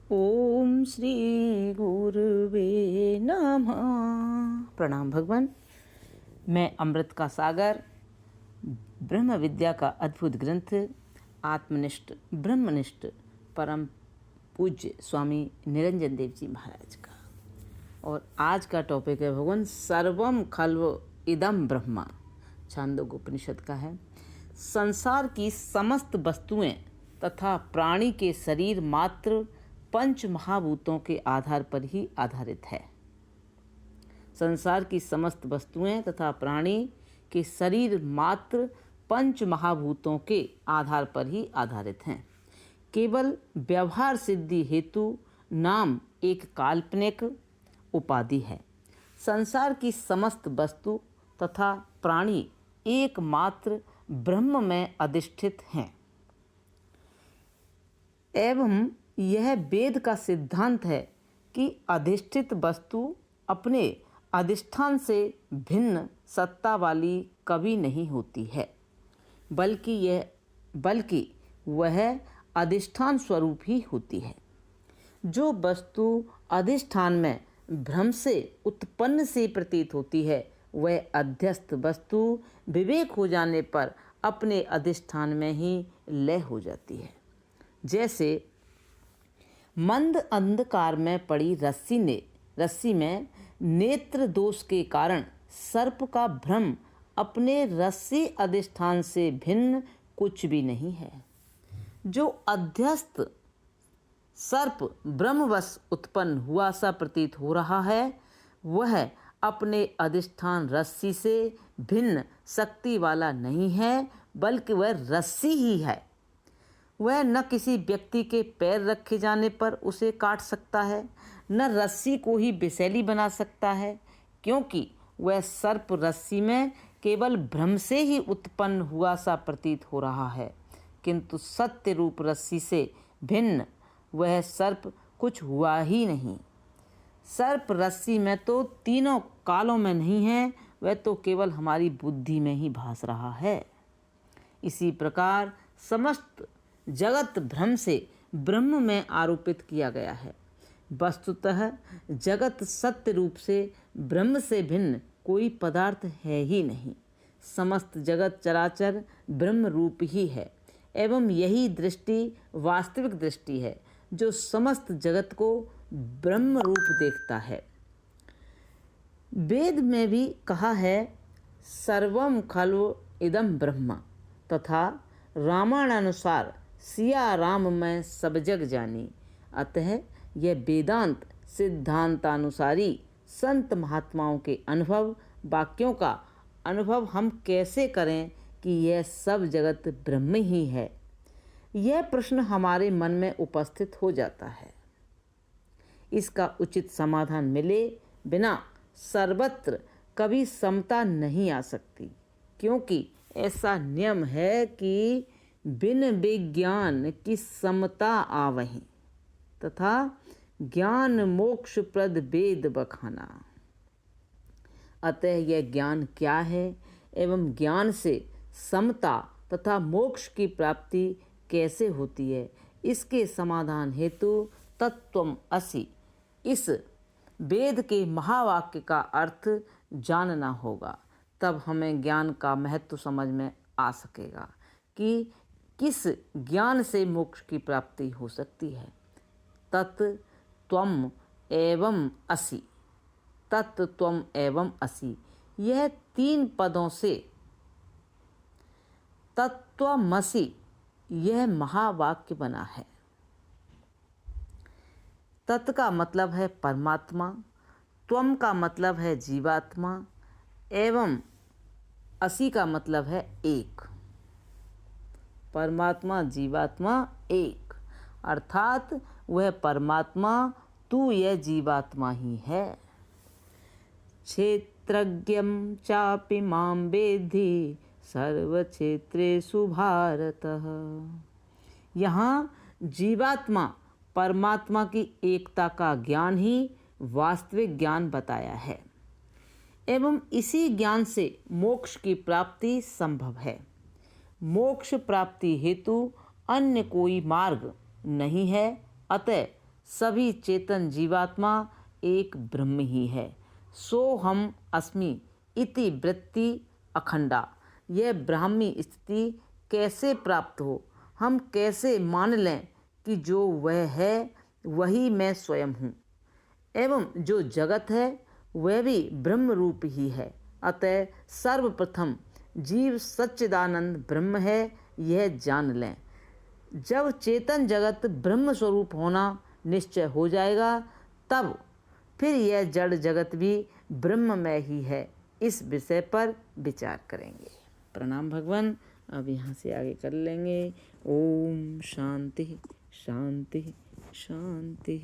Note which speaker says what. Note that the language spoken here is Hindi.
Speaker 1: ओम श्री गुरुवे नमः। प्रणाम भगवान। मैं अमृत का सागर, ब्रह्म विद्या का अद्भुत ग्रंथ, आत्मनिष्ठ ब्रह्मनिष्ठ परम पूज्य स्वामी निरंजन देव जी महाराज का। और आज का टॉपिक है भगवान सर्वम खल्व इदम ब्रह्मा। छांदोग्य उपनिषद का है। संसार की समस्त वस्तुएं तथा प्राणी के शरीर मात्र पंच महाभूतों के आधार पर ही आधारित है। संसार की समस्त वस्तुएं तथा प्राणी के शरीर मात्र पंच महाभूतों के आधार पर ही आधारित हैं। केवल व्यवहार सिद्धि हेतु नाम एक काल्पनिक उपाधि है। संसार की समस्त वस्तु तथा प्राणी एकमात्र ब्रह्म में अधिष्ठित हैं एवं यह वेद का सिद्धांत है कि अधिष्ठित वस्तु अपने अधिष्ठान से भिन्न सत्ता वाली कभी नहीं होती है, बल्कि वह अधिष्ठान स्वरूप ही होती है। जो वस्तु अधिष्ठान में भ्रम से उत्पन्न से प्रतीत होती है, वह अध्यस्त वस्तु विवेक हो जाने पर अपने अधिष्ठान में ही लय हो जाती है। जैसे मंद अंधकार में पड़ी रस्सी में नेत्र दोष के कारण सर्प का भ्रम अपने रस्सी अधिष्ठान से भिन्न कुछ भी नहीं है। जो अध्यस्त सर्प ब्रह्मवश उत्पन्न हुआ सा प्रतीत हो रहा है, वह अपने अधिष्ठान रस्सी से भिन्न शक्ति वाला नहीं है, बल्कि वह रस्सी ही है। वह न किसी व्यक्ति के पैर रखे जाने पर उसे काट सकता है, न रस्सी को ही विषैली बना सकता है, क्योंकि वह सर्प रस्सी में केवल भ्रम से ही उत्पन्न हुआ सा प्रतीत हो रहा है, किंतु सत्य रूप रस्सी से भिन्न वह सर्प कुछ हुआ ही नहीं। सर्प रस्सी में तो तीनों कालों में नहीं है, वह तो केवल हमारी बुद्धि में ही भास रहा है। इसी प्रकार समस्त जगत भ्रम से ब्रह्म में आरोपित किया गया है। वस्तुतः जगत सत्य रूप से ब्रह्म से भिन्न कोई पदार्थ है ही नहीं। समस्त जगत चराचर ब्रह्म रूप ही है एवं यही दृष्टि वास्तविक दृष्टि है, जो समस्त जगत को ब्रह्म रूप देखता है। वेद में भी कहा है सर्वम खल्व इदम ब्रह्म, तथा रामायणानुसार सिया राम में सब जग जानी। अतः यह वेदांत सिद्धांतानुसारी संत महात्माओं के अनुभव वाक्यों का अनुभव हम कैसे करें कि यह सब जगत ब्रह्म ही है, यह प्रश्न हमारे मन में उपस्थित हो जाता है। इसका उचित समाधान मिले बिना सर्वत्र कभी समता नहीं आ सकती, क्योंकि ऐसा नियम है कि बिन विज्ञान की समता आवहीं, तथा ज्ञान मोक्ष प्रद वेद बखाना। अतः यह ज्ञान क्या है एवं ज्ञान से समता तथा मोक्ष की प्राप्ति कैसे होती है, इसके समाधान हेतु तत्त्वम् असि इस वेद के महावाक्य का अर्थ जानना होगा। तब हमें ज्ञान का महत्व समझ में आ सकेगा कि किस ज्ञान से मोक्ष की प्राप्ति हो सकती है। तत् त्वम एवं असि, तत् त्वम एवं असि, यह 3 पदों से तत्त्वमसि यह महावाक्य बना है। तत् का मतलब है परमात्मा, त्वम का मतलब है जीवात्मा, एवं असि का मतलब है एक। परमात्मा जीवात्मा एक, अर्थात वह परमात्मा तू यह जीवात्मा ही है। क्षेत्रज्ञं चापि मां वेद्धि सर्वक्षेत्रेषु भारतः। यहाँ जीवात्मा परमात्मा की एकता का ज्ञान ही वास्तविक ज्ञान बताया है एवं इसी ज्ञान से मोक्ष की प्राप्ति संभव है। मोक्ष प्राप्ति हेतु अन्य कोई मार्ग नहीं है, अतः सभी चेतन जीवात्मा एक ब्रह्म ही है। सो हम अस्मि इति वृत्ति अखंडा। यह ब्राह्मी स्थिति कैसे प्राप्त हो, हम कैसे मान लें कि जो वह है वही मैं स्वयं हूँ, एवं जो जगत है वह भी ब्रह्म रूप ही है। अतः सर्वप्रथम जीव सच्चिदानंद ब्रह्म है, यह जान लें। जब चेतन जगत ब्रह्म स्वरूप होना निश्चय हो जाएगा, तब फिर यह जड़ जगत भी ब्रह्ममय ही है, इस विषय पर विचार करेंगे। प्रणाम भगवान। अब यहाँ से आगे कर लेंगे। ओम शांति शांति शांति।